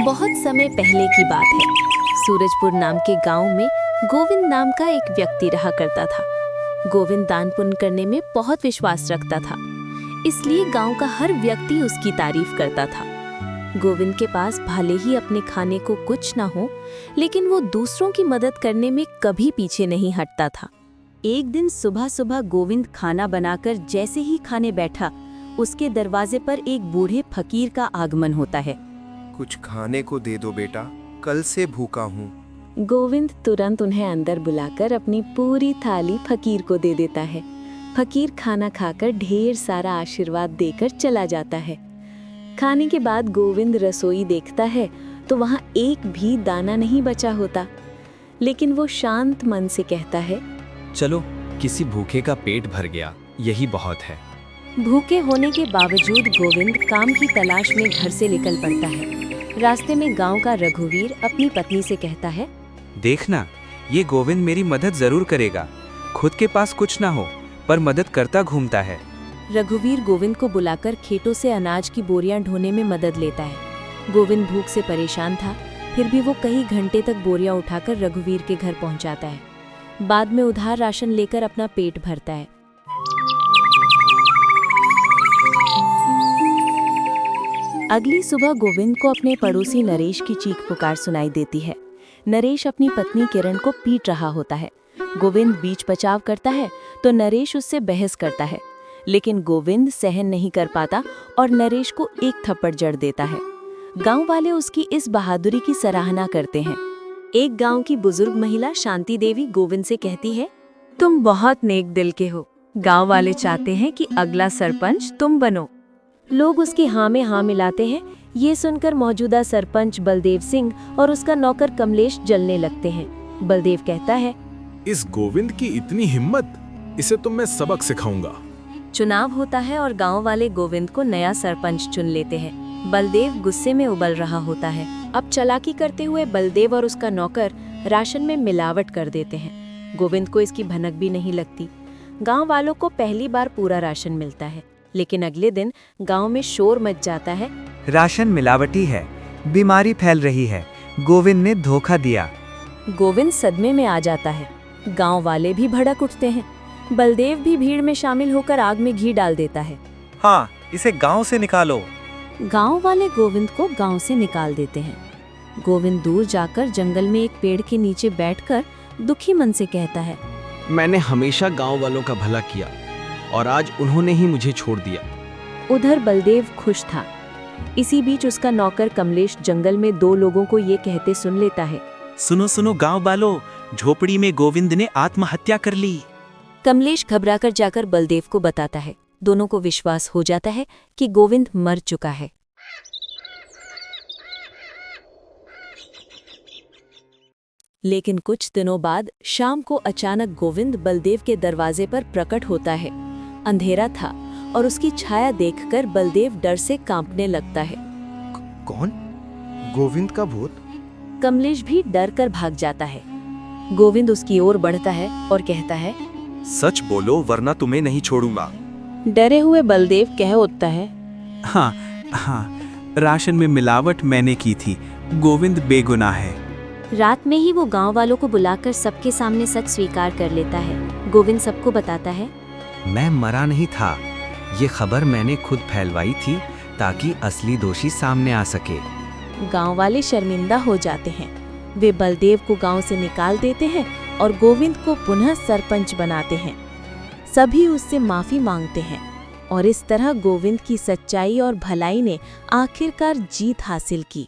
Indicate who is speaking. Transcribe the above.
Speaker 1: बहुत समय पहले की बात है। सूरजपुर नाम के गांव में गोविंद नाम का एक व्यक्ति रहा करता था। गोविंद दान पुण्य करने में बहुत विश्वास रखता था, इसलिए गांव का हर व्यक्ति उसकी तारीफ करता था। गोविंद के पास भले ही अपने खाने को कुछ ना हो, लेकिन वो दूसरों की मदद करने में कभी पीछे नहीं हटता था। एक दिन सुबह सुबह गोविंद खाना बनाकर जैसे ही खाने बैठा, उसके दरवाजे पर एक बूढ़े फकीर का आगमन होता है।
Speaker 2: कुछ खाने को दे दो बेटा, कल से भूखा हूँ।
Speaker 1: गोविंद तुरंत उन्हें अंदर बुलाकर अपनी पूरी थाली फकीर को दे देता है। फकीर खाना खाकर ढेर सारा आशीर्वाद देकर चला जाता है। खाने के बाद गोविंद रसोई देखता है तो वहाँ एक भी दाना नहीं बचा होता, लेकिन वो शांत मन से कहता है,
Speaker 3: चलो किसी भूखे का पेट भर गया, यही बहुत है।
Speaker 1: भूखे होने के बावजूद गोविंद काम की तलाश में घर से निकल पड़ता है। रास्ते में गांव का रघुवीर अपनी पत्नी से कहता है,
Speaker 3: देखना, ये गोविंद मेरी मदद जरूर करेगा। खुद के पास कुछ ना हो पर मदद करता घूमता है।
Speaker 1: रघुवीर गोविंद को बुलाकर खेतों से अनाज की बोरियां ढोने में मदद लेता है। गोविंद भूख से परेशान था, फिर भी वो कई घंटे तक बोरियां उठाकर रघुवीर के घर पहुंचाता है। बाद में उधार राशन लेकर अपना पेट भरता है। अगली सुबह गोविंद को अपने पड़ोसी नरेश की चीख पुकार सुनाई देती है। नरेश अपनी पत्नी किरण को पीट रहा होता है। गोविंद बीच बचाव करता है तो नरेश उससे बहस करता है, लेकिन गोविंद सहन नहीं कर पाता और नरेश को एक थप्पड़ जड़ देता है। गांव वाले उसकी इस बहादुरी की सराहना करते हैं। एक गांव की बुजुर्ग महिला शांति देवी गोविंद से कहती है, तुम बहुत नेक दिल के हो। गांव वाले चाहते हैं कि अगला सरपंच तुम बनो। लोग उसकी हाँ में हाँ मिलाते हैं। ये सुनकर मौजूदा सरपंच बलदेव सिंह और उसका नौकर कमलेश जलने लगते हैं। बलदेव कहता है,
Speaker 4: इस गोविंद की इतनी हिम्मत, इसे तो मैं सबक सिखाऊंगा।
Speaker 1: चुनाव होता है और गांव वाले गोविंद को नया सरपंच चुन लेते हैं। बलदेव गुस्से में उबल रहा होता है। अब चालाकी करते हुए बलदेव और उसका नौकर राशन में मिलावट कर देते हैं। गोविंद को इसकी भनक भी नहीं लगती। गांव वालों को पहली बार पूरा राशन मिलता है, लेकिन अगले दिन गांव में शोर मच जाता है।
Speaker 5: राशन मिलावटी है, बीमारी फैल रही है, गोविंद ने धोखा दिया।
Speaker 1: गोविंद सदमे में आ जाता है। गांव वाले भी भड़क उठते हैं। बलदेव भी भीड़ में शामिल होकर आग में घी डाल देता है।
Speaker 5: हाँ, इसे गांव से निकालो।
Speaker 1: गांव वाले गोविंद को गांव से निकाल देते हैं। गोविंद दूर जाकर जंगल में एक पेड़ के नीचे बैठकर दुखी मन से कहता है,
Speaker 4: मैंने हमेशा गांव वालों का भला किया और आज उन्होंने ही मुझे छोड़ दिया।
Speaker 1: उधर बलदेव खुश था। इसी बीच उसका नौकर कमलेश जंगल में दो लोगों को ये कहते सुन लेता है,
Speaker 3: सुनो सुनो गांव वालों, झोपड़ी में गोविंद ने आत्महत्या कर ली।
Speaker 1: कमलेश घबराकर जाकर बलदेव को बताता है। दोनों को विश्वास हो जाता है कि गोविंद मर चुका है। लेकिन कुछ दिनों बाद शाम को अचानक गोविंद बलदेव के दरवाजे पर प्रकट होता है। अंधेरा था और उसकी छाया देखकर बलदेव डर से कांपने लगता है।
Speaker 2: कौन? गोविंद का भूत?
Speaker 1: कमलेश भी डर कर भाग जाता है। गोविंद उसकी ओर बढ़ता है और कहता है,
Speaker 3: सच बोलो वरना तुम्हें नहीं छोड़ूंगा।
Speaker 1: डरे हुए बलदेव कह उठता है,
Speaker 3: हाँ, राशन में मिलावट मैंने की थी, गोविंद बेगुनाह है।
Speaker 1: रात में ही वो गांव वालों को बुलाकर सबके सामने सच स्वीकार कर लेता है। गोविंद सबको बताता है,
Speaker 5: मैं मरा नहीं था, ये खबर मैंने खुद फैलवाई थी ताकि असली दोषी सामने आ सके।
Speaker 1: गांव वाले शर्मिंदा हो जाते हैं। वे बलदेव को गांव से निकाल देते हैं और गोविंद को पुनः सरपंच बनाते हैं। सभी उससे माफी मांगते हैं और इस तरह गोविंद की सच्चाई और भलाई ने आखिरकार जीत हासिल की।